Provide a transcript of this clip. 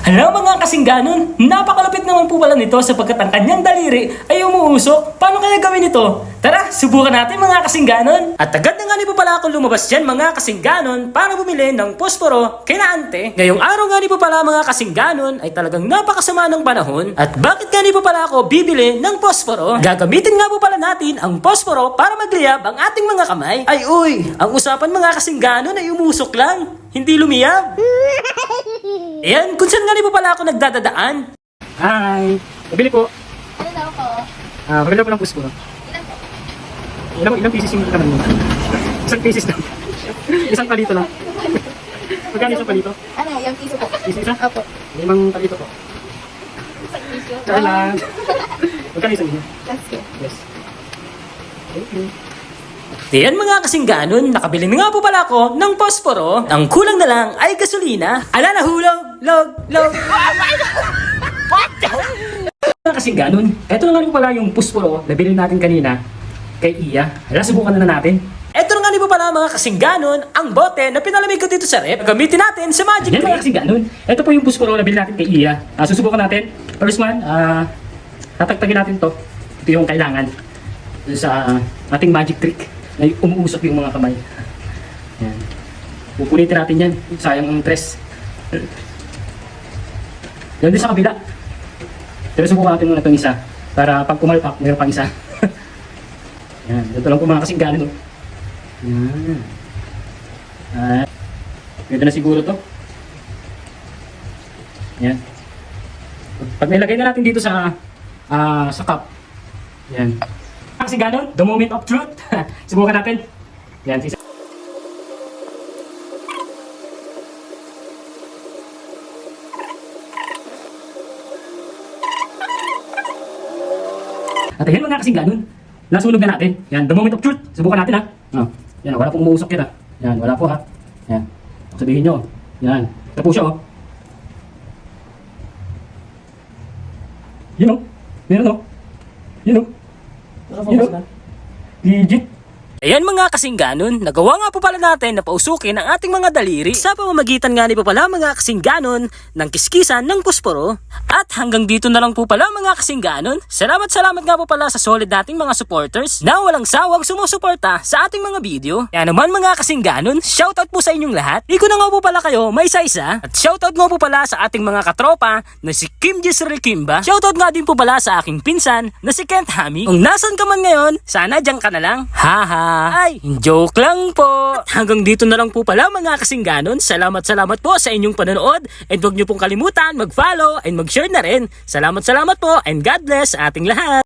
Hala mga kasingganon, napakalupit naman po pala nito sapagkat ang kanyang daliri ay umuusok. Paano kaya gawin ito? Tara, subukan natin mga kasingganon. At agad na nga po pala ako lumabas dyan mga kasingganon para bumili ng posporo kay na ante. Ngayong araw nga po pala mga kasingganon ay talagang napakasama ng panahon. At bakit nga po pala ako bibili ng posporo? Gagamitin nga po pala natin ang posporo para magliyab ang ating mga kamay. Ay uy, ang usapan mga kasingganon ay umusok lang, hindi lumiyab. Ayan, kung saan nga po pala ako nagdadadaan. Hi! Pabili po. Ano daw po? Pabili po ng pusko. Ilang pieces yung naman mo? Isang pieces lang. Isang palito lang. Magkano isang palito? Ano, yung piso po. Piso isa? Opo. 5 palito po. Isang piso. Tsaka lang. Magkano isang inyo? That's good. Yes. Thank you. Ayan mga kasingganon, nakabili na nga po pala ako ng posporo. Ang kulang na lang ay gasolina. Ala na hulog, log. Mga kasingganon, eto na nga po pala yung posporo na bilhin natin kanina kay Iya. Hala, subukan na natin. Eto na nga po pala mga kasingganon, ang bote na pinalamig ko dito sa rep. Gamitin natin sa magic Yan mga trick. kasingganon. Ito po yung posporo na bilhin natin kay Iya. Susubukan natin. First one, tatagtagin natin to. Ito yung kailangan sa ating magic trick na umuusok yung mga kamay. Yan. Pupulitin natin yan. Sayang ang tres. Yan din sa kabila. Pero subukan natin muna itong isa para pag pumalpak, mayroon pang isa. Yan. Ito lang po mga kasingganon. Oh. Yan. Pwede na siguro to. Yan. Pag nilagay na natin dito sa cup. Yan. Kasi ganon, the moment of truth. Subukan natin. Yan, sisa. At ayan mga kasing ganon. Nasunog na natin. Yan, the moment of truth. Subukan natin ha. Yan, wala pong umuusok yan ha. Yan, wala po ha. Yan. Sabihin nyo. Yan. Ito po siya oh. Yun oh. Meron oh. Yun oh. You know, legit. Ayan mga kasingganon, nagawa nga po pala natin na pausukin ang ating mga daliri sa pamamagitan nga po pala mga kasingganon ng kiskisan ng posporo. At hanggang dito na lang po pala mga kasingganon. Salamat nga po pala sa solid nating mga supporters na walang sawang sumusuporta sa ating mga video. Kaya naman mga kasingganon, shoutout po sa inyong lahat. Iko na nga po pala kayo may isa-isa. At shoutout nga po pala sa ating mga katropa na si Kim Jisrael Kimba. Shoutout nga din po pala sa aking pinsan na si Kent Hami. Kung nasan ka man ngayon, sana dyan ka na lang. Haha. Ay, joke lang po. At hanggang dito na lang po pala mga kasingganon. Salamat po sa inyong panonood. And huwag niyo pong kalimutan mag-follow and mag-share na rin. Salamat po and God bless sa ating lahat.